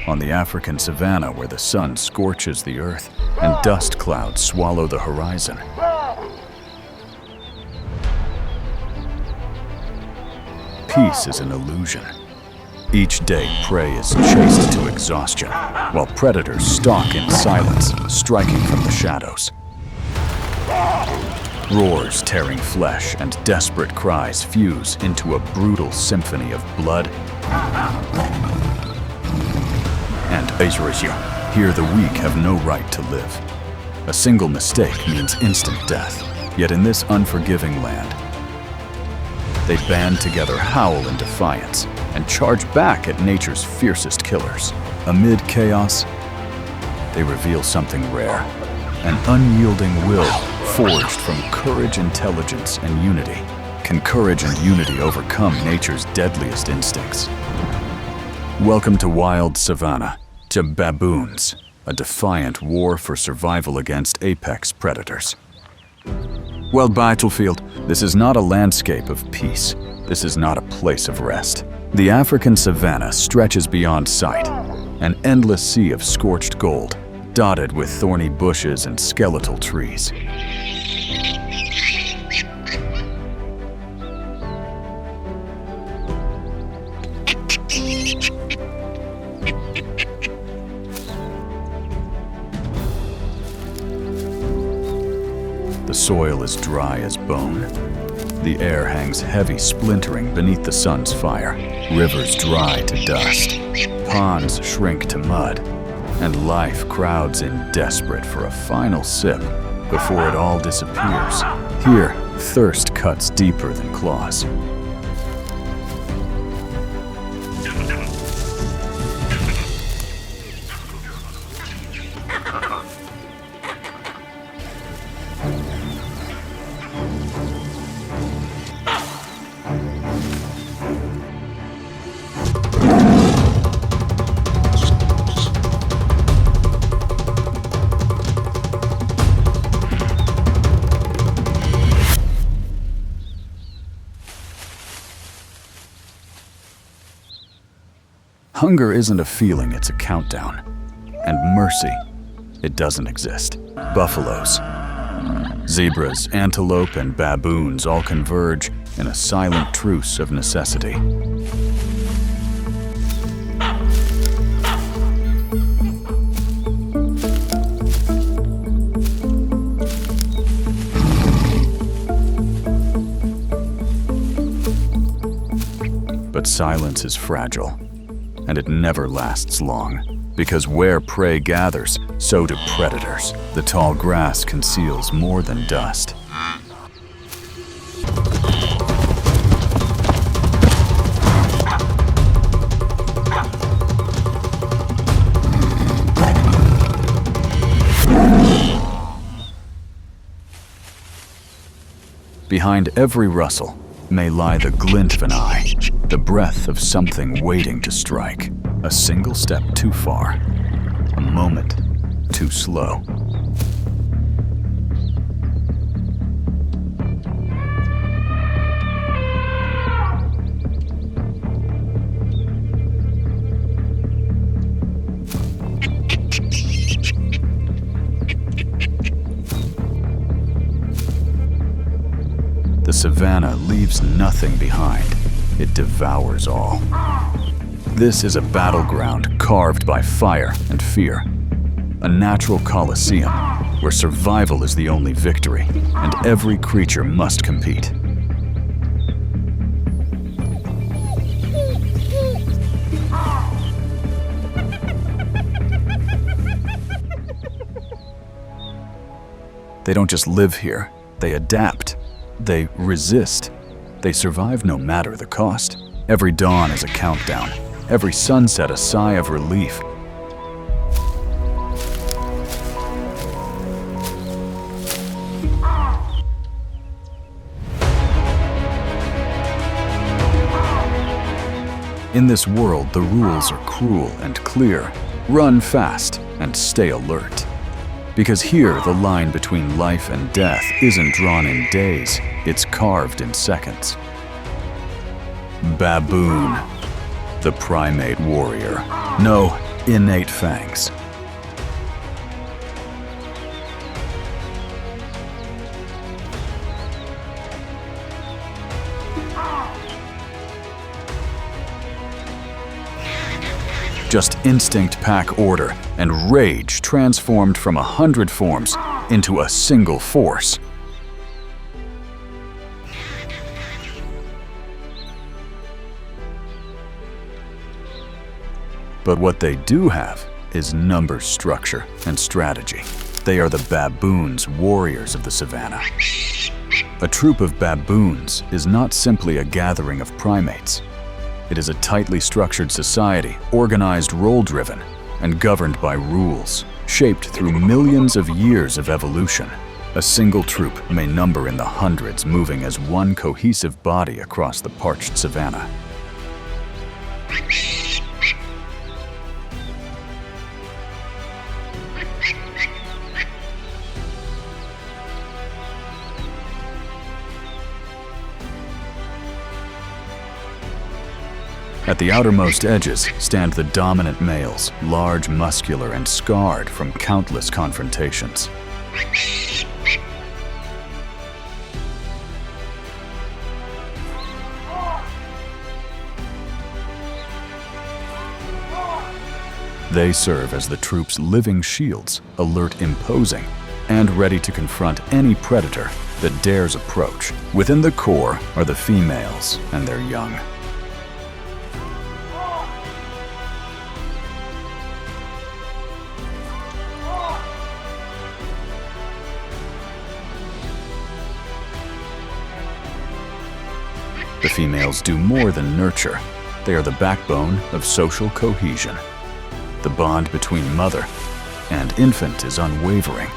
on the African savanna where the sun scorches the earth and dust clouds swallow the horizon. Peace is an illusion. Each day, prey is chased to exhaustion, while predators stalk in silence, striking from the shadows. Roars tearing flesh and desperate cries fuse into a brutal symphony of blood and Asia. Here the weak have no right to live. A single mistake means instant death, yet in this unforgiving land, they band together, howl in defiance, and charge back at nature's fiercest killers. Amid chaos, they reveal something rare, an unyielding will forged from courage, intelligence, and unity. Can courage and unity overcome nature's deadliest instincts? Welcome to Wild Savannah, to Baboons, a defiant war for survival against apex predators. Well, battlefield, this is not a landscape of peace. This is not a place of rest. The African savanna stretches beyond sight, an endless sea of scorched gold, dotted with thorny bushes and skeletal trees. The soil is dry as bone. The air hangs heavy, splintering beneath the sun's fire. Rivers dry to dust. Ponds shrink to mud. And life crowds in desperate for a final sip before it all disappears. Here, thirst cuts deeper than claws. Hunger isn't a feeling, it's a countdown. And mercy, it doesn't exist. Buffaloes, zebras, antelope, and baboons all converge in a silent truce of necessity. But silence is fragile. And it never lasts long, because where prey gathers, so do predators. The tall grass conceals more than dust. Behind every rustle may lie the glint of an eye, the breath of something waiting to strike. A single step too far, a moment too slow. The savanna leaves nothing behind. It devours all. This is a battleground carved by fire and fear. A natural coliseum where survival is the only victory and every creature must compete. They don't just live here, they adapt. They resist. They survive no matter the cost. Every dawn is a countdown. Every sunset a sigh of relief. In this world, the rules are cruel and clear. Run fast and stay alert. Because here, the line between life and death isn't drawn in days, it's carved in seconds. Baboon, the primate warrior. No, innate fangs. Just instinct, pack order, and rage transformed from 100 forms into a single force. But what they do have is number structure and strategy. They are the baboons, warriors of the savannah. A troop of baboons is not simply a gathering of primates. It is a tightly structured society, organized, role-driven, and governed by rules, shaped through millions of years of evolution. A single troop may number in the hundreds, moving as one cohesive body across the parched savannah. At the outermost edges stand the dominant males, large, muscular, and scarred from countless confrontations. They serve as the troop's living shields, alert, imposing, and ready to confront any predator that dares approach. Within the core are the females and their young. The females do more than nurture. They are the backbone of social cohesion. The bond between mother and infant is unwavering.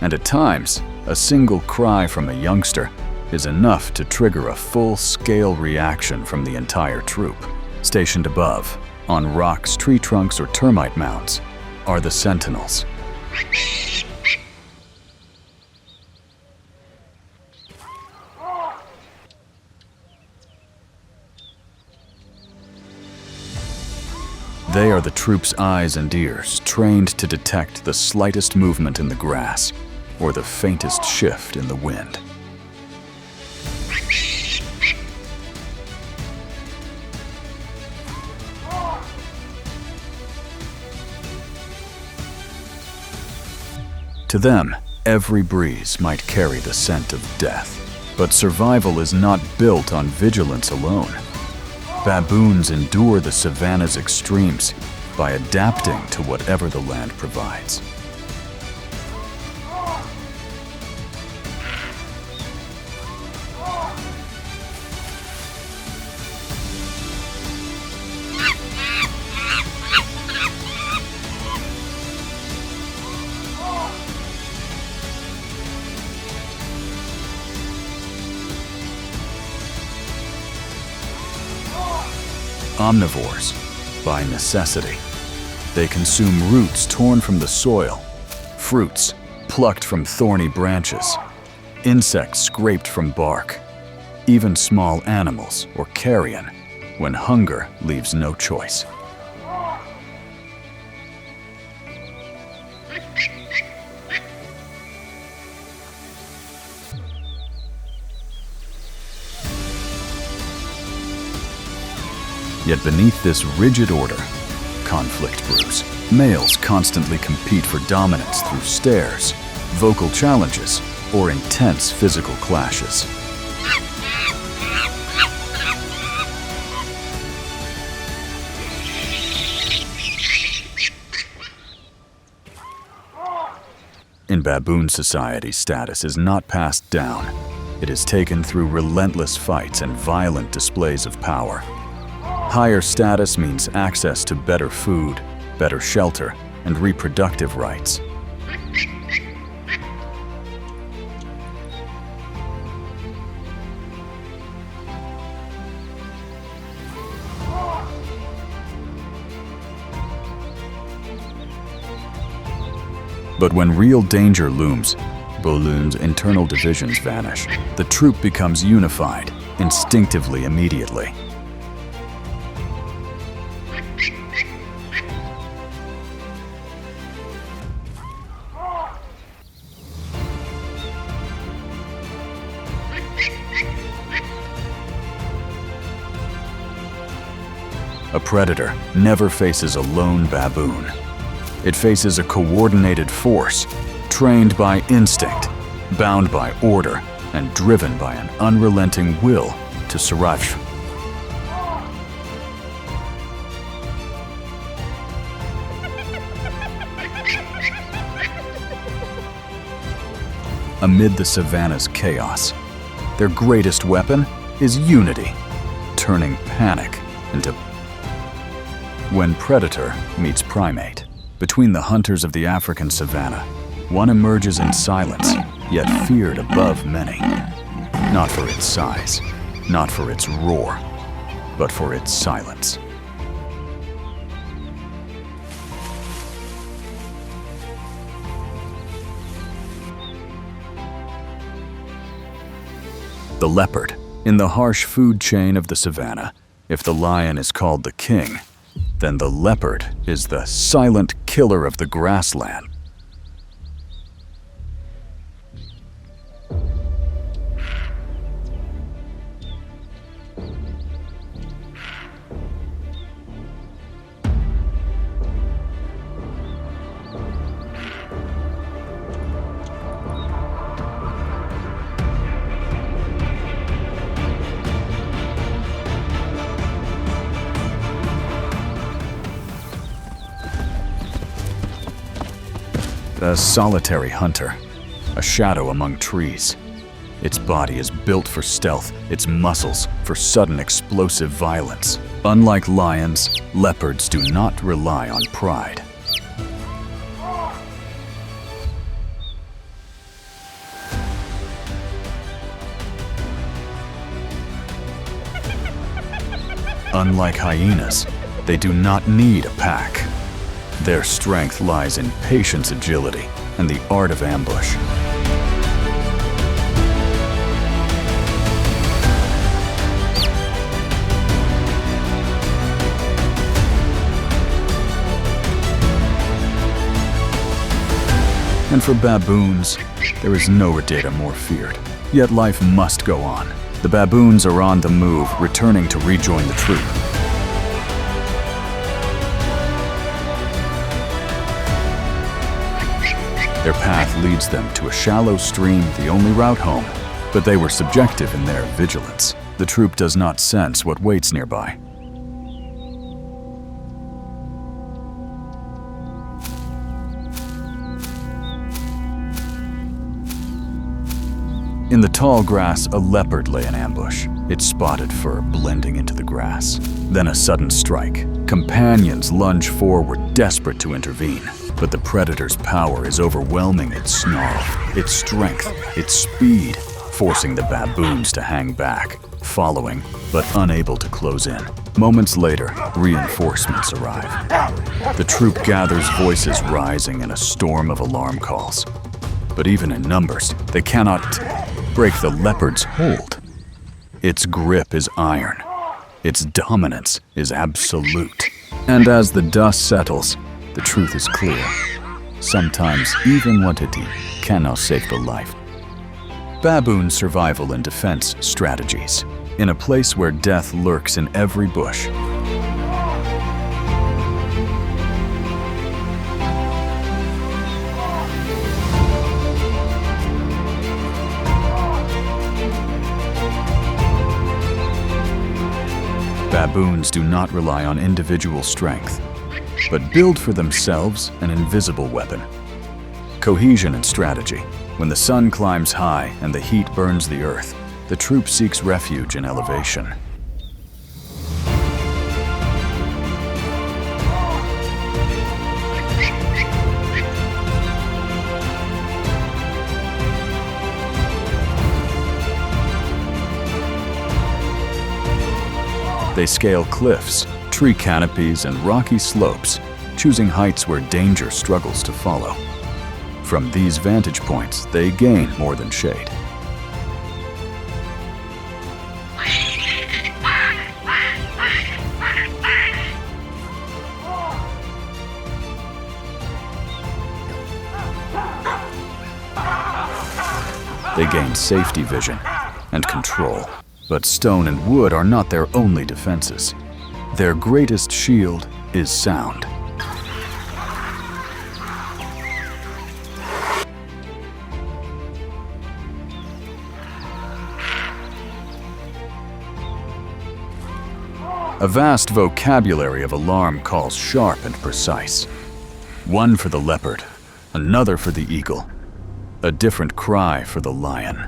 And at times, a single cry from a youngster is enough to trigger a full-scale reaction from the entire troop. Stationed above, on rocks, tree trunks, or termite mounds, are the sentinels. They are the troop's eyes and ears, trained to detect the slightest movement in the grass or the faintest shift in the wind. To them, every breeze might carry the scent of death. But survival is not built on vigilance alone. Baboons endure the savannah's extremes by adapting to whatever the land provides. Omnivores, by necessity. They consume roots torn from the soil, fruits plucked from thorny branches, insects scraped from bark, even small animals or carrion when hunger leaves no choice. Yet beneath this rigid order, conflict brews. Males constantly compete for dominance through stares, vocal challenges, or intense physical clashes. In baboon society, status is not passed down. It is taken through relentless fights and violent displays of power. Higher status means access to better food, better shelter, and reproductive rights. But when real danger looms, Baboon's internal divisions vanish. The troop becomes unified, instinctively immediately. A predator never faces a lone baboon. It faces a coordinated force, trained by instinct, bound by order, and driven by an unrelenting will to survive. Amid the savannah's chaos, their greatest weapon is unity, turning panic into. When predator meets primate, between the hunters of the African savanna, one emerges in silence, yet feared above many. Not for its size, not for its roar, but for its silence. The leopard. In the harsh food chain of the savanna, if the lion is called the king, then the leopard is the silent killer of the grassland. A solitary hunter, a shadow among trees. Its body is built for stealth, its muscles for sudden explosive violence. Unlike lions, leopards do not rely on pride. Unlike hyenas, they do not need a pack. Their strength lies in patience, agility, and the art of ambush. And for baboons, there is no predator more feared. Yet life must go on. The baboons are on the move, returning to rejoin the troop. Their path leads them to a shallow stream, the only route home. But they were subjective in their vigilance. The troop does not sense what waits nearby. In the tall grass, a leopard lay in ambush, its spotted fur blending into the grass. Then a sudden strike. Companions lunge forward, desperate to intervene. But the predator's power is overwhelming its snarl, its strength, its speed, forcing the baboons to hang back, following, but unable to close in. Moments later, reinforcements arrive. The troop gathers, voices rising in a storm of alarm calls. But even in numbers, they cannot break the leopard's hold. Its grip is iron. Its dominance is absolute. And as the dust settles, the truth is clear. Sometimes even quantity cannot save the life. Baboon survival and defense strategies. In a place where death lurks in every bush. Baboons do not rely on individual strength, but build for themselves an invisible weapon. Cohesion and strategy. When the sun climbs high and the heat burns the earth, the troop seeks refuge in elevation. They scale cliffs, tree canopies, and rocky slopes, choosing heights where danger struggles to follow. From these vantage points, they gain more than shade. They gain safety vision and control. But stone and wood are not their only defenses. Their greatest shield is sound. A vast vocabulary of alarm calls sharp and precise. One for the leopard, another for the eagle, a different cry for the lion.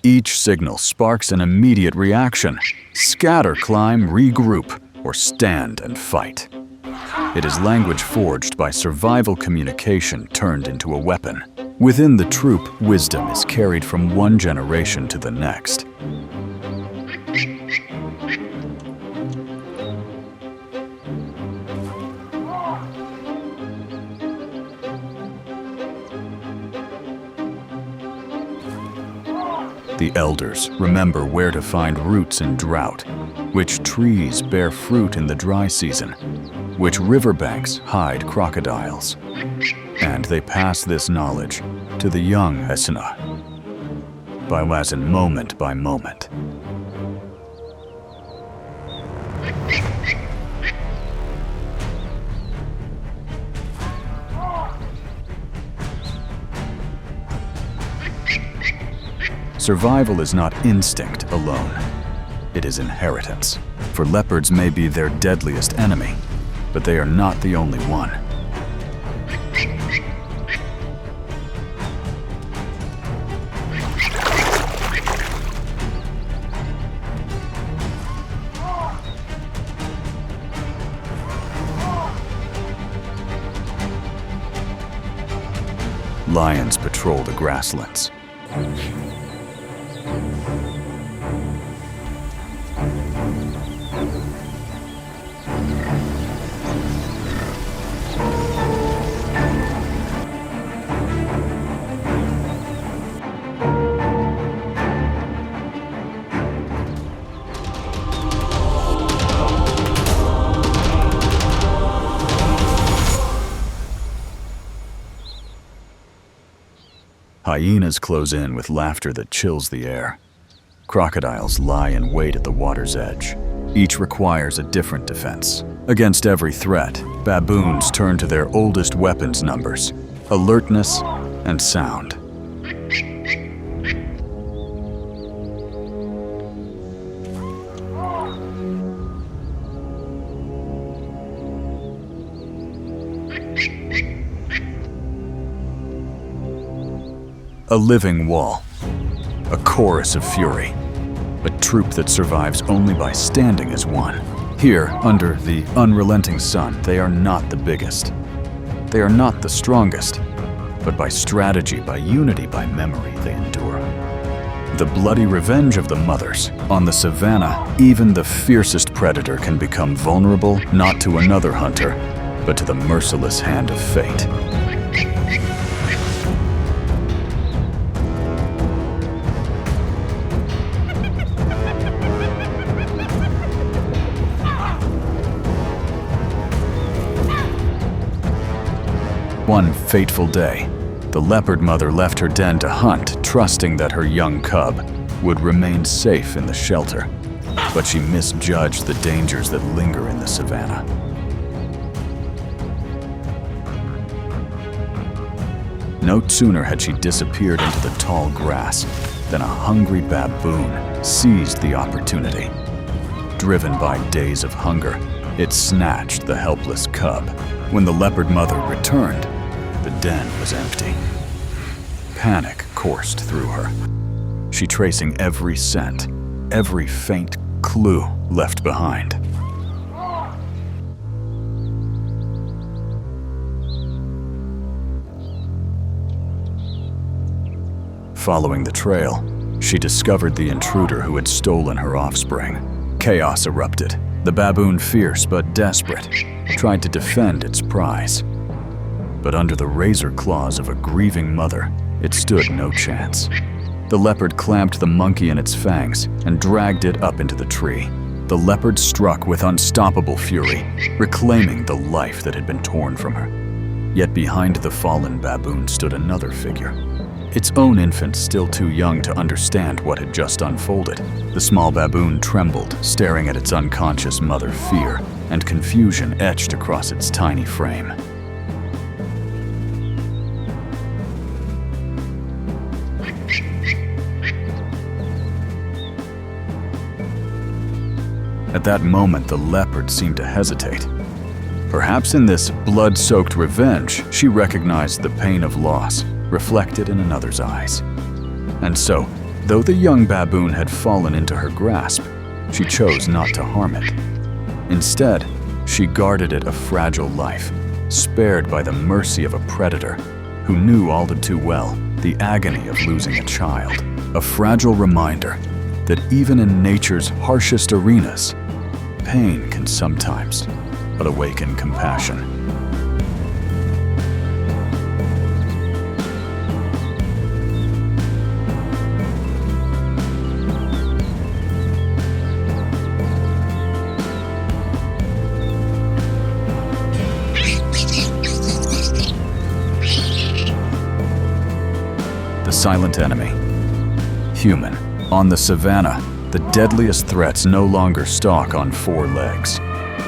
Each signal sparks an immediate reaction. Scatter, climb, regroup, or stand and fight. It is language forged by survival communication turned into a weapon. Within the troop, wisdom is carried from one generation to the next. The elders remember where to find roots in drought, which trees bear fruit in the dry season, which riverbanks hide crocodiles. And they pass this knowledge to the young SAVANNAH, moment by moment. Survival is not instinct alone. It is inheritance. For leopards may be their deadliest enemy, but they are not the only one. Lions patrol the grasslands. Hyenas close in with laughter that chills the air. Crocodiles lie in wait at the water's edge. Each requires a different defense. Against every threat, baboons turn to their oldest weapons numbers: alertness and sound. A living wall, a chorus of fury, a troop that survives only by standing as one. Here, under the unrelenting sun, they are not the biggest. They are not the strongest, but by strategy, by unity, by memory, they endure. The bloody revenge of the mothers. On the savannah, even the fiercest predator can become vulnerable not to another hunter, but to the merciless hand of fate. One fateful day, the leopard mother left her den to hunt, trusting that her young cub would remain safe in the shelter. But she misjudged the dangers that linger in the savannah. No sooner had she disappeared into the tall grass than a hungry baboon seized the opportunity. Driven by days of hunger, it snatched the helpless cub. When the leopard mother returned, The den was empty. Panic coursed through her. She tracing every scent, every faint clue left behind. Following the trail, she discovered the intruder who had stolen her offspring. Chaos erupted. The baboon, fierce but desperate, tried to defend its prize. But under the razor claws of a grieving mother, it stood no chance. The leopard clamped the monkey in its fangs and dragged it up into the tree. The leopard struck with unstoppable fury, reclaiming the life that had been torn from her. Yet behind the fallen baboon stood another figure. Its own infant still too young to understand what had just unfolded. The small baboon trembled, staring at its unconscious mother. Fear and confusion etched across its tiny frame. At that moment, the leopard seemed to hesitate. Perhaps in this blood-soaked revenge, she recognized the pain of loss reflected in another's eyes. And so, though the young baboon had fallen into her grasp, she chose not to harm it. Instead, she guarded it a fragile life, spared by the mercy of a predator who knew all too well the agony of losing a child. A fragile reminder that even in nature's harshest arenas, pain can sometimes but awaken compassion. Silent enemy. Human. On the savannah, the deadliest threats no longer stalk on four legs.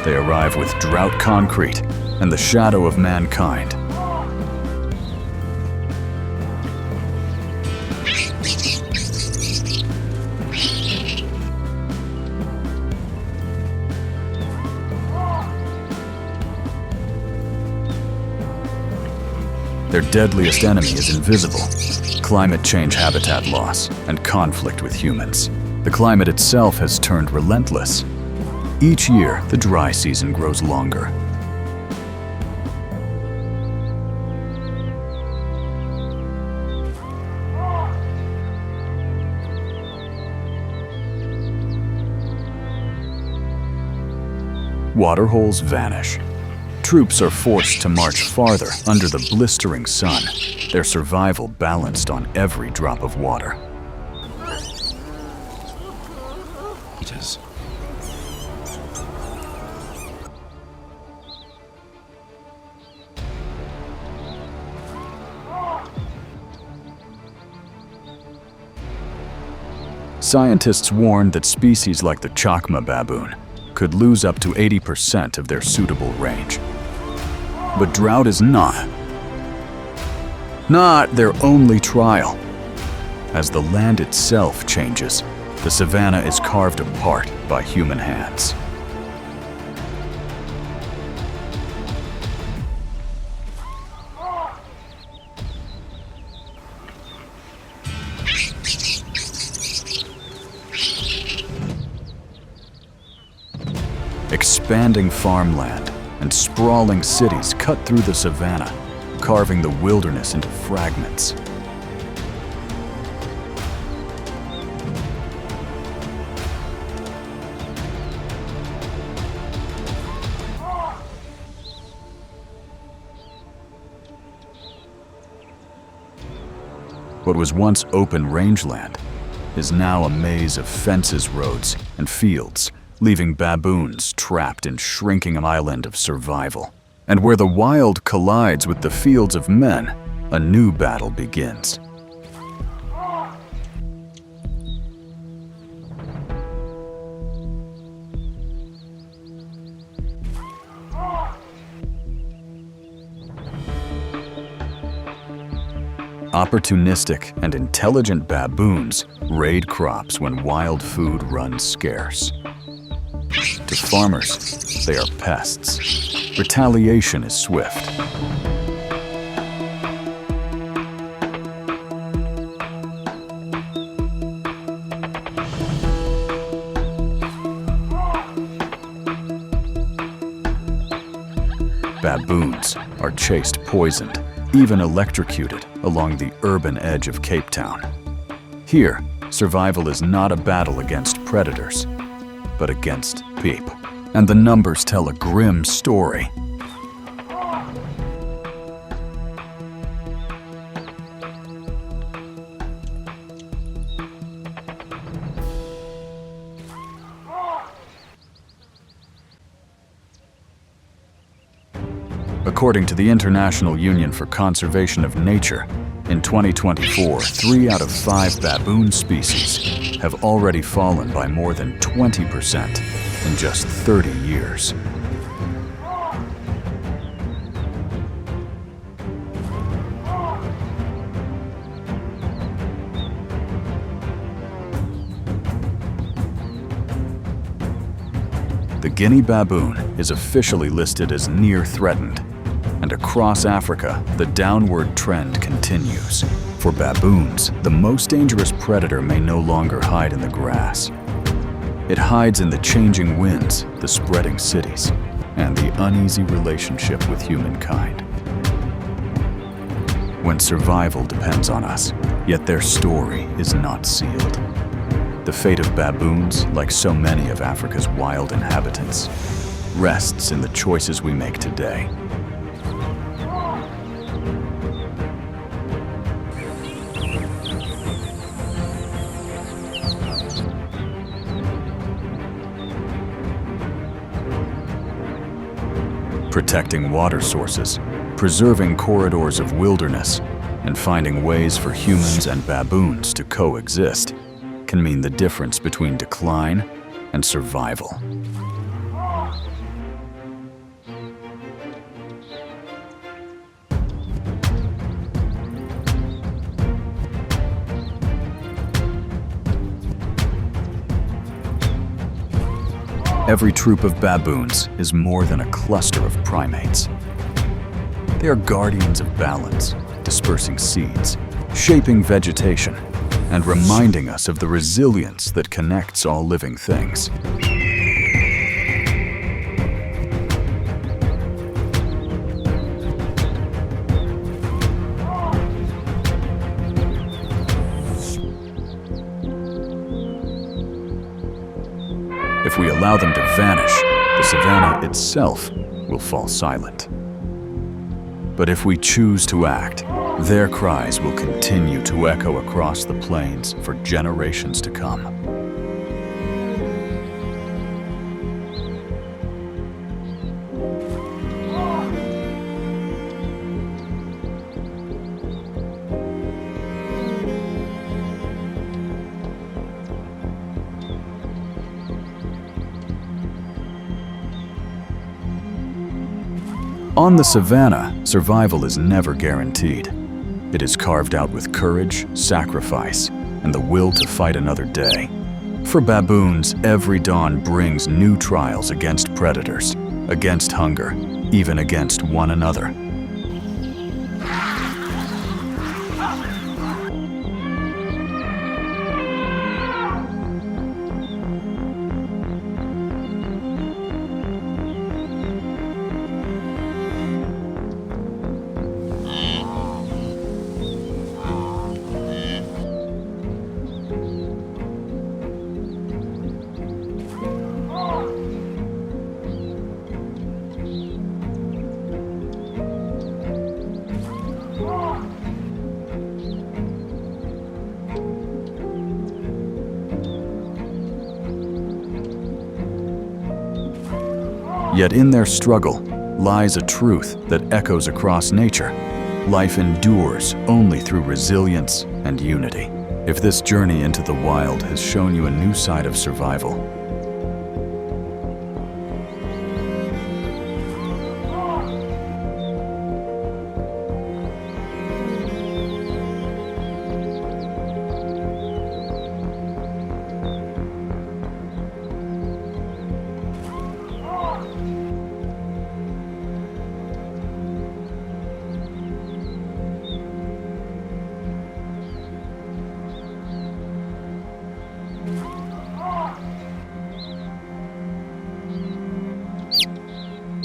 They arrive with drought concrete and the shadow of mankind. Their deadliest enemy is invisible. Climate change, habitat loss, and conflict with humans. The climate itself has turned relentless. Each year, the dry season grows longer. Waterholes vanish. Troops are forced to march farther under the blistering sun, their survival balanced on every drop of water. Scientists warn that species like the Chacma baboon could lose up to 80% of their suitable range. But drought is not their only trial. As the land itself changes, the savanna is carved apart by human hands. Expanding farmland and sprawling cities cut through the savanna, carving the wilderness into fragments. What was once open rangeland is now a maze of fences, roads, and fields, leaving baboons trapped in shrinking island of survival. And where the wild collides with the fields of men, a new battle begins. Opportunistic and intelligent baboons raid crops when wild food runs scarce. To farmers, they are pests. Retaliation is swift. baboons are chased poisoned, even electrocuted along the urban edge of Cape Town. Here, survival is not a battle against predators, but against people. And the numbers tell a grim story. According to the International Union for Conservation of Nature, in 2024, 3 out of 5 baboon species have already fallen by more than 20% in just 30 years. The Guinea baboon is officially listed as near threatened, and across Africa, the downward trend continues. For baboons, the most dangerous predator may no longer hide in the grass. It hides in the changing winds, the spreading cities, and the uneasy relationship with humankind. When survival depends on us, yet their story is not sealed. The fate of baboons, like so many of Africa's wild inhabitants, rests in the choices we make today. Protecting water sources, preserving corridors of wilderness, and finding ways for humans and baboons to coexist can mean the difference between decline and survival. Every troop of baboons is more than a cluster of primates. They are guardians of balance, dispersing seeds, shaping vegetation, and reminding us of the resilience that connects all living things. If we allow them to vanish, the savanna itself will fall silent. But if we choose to act, their cries will continue to echo across the plains for generations to come. On the savanna, survival is never guaranteed. It is carved out with courage, sacrifice, and the will to fight another day. For baboons, every dawn brings new trials against predators, against hunger, even against one another. Yet in their struggle lies a truth that echoes across nature. Life endures only through resilience and unity. If this journey into the wild has shown you a new side of survival,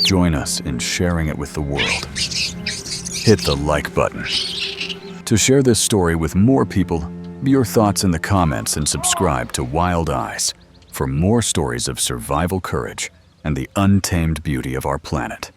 Join us in sharing it with the world. Hit the like button. To share this story with more people, your thoughts in the comments and subscribe to Wildeyes for more stories of survival courage and the untamed beauty of our planet.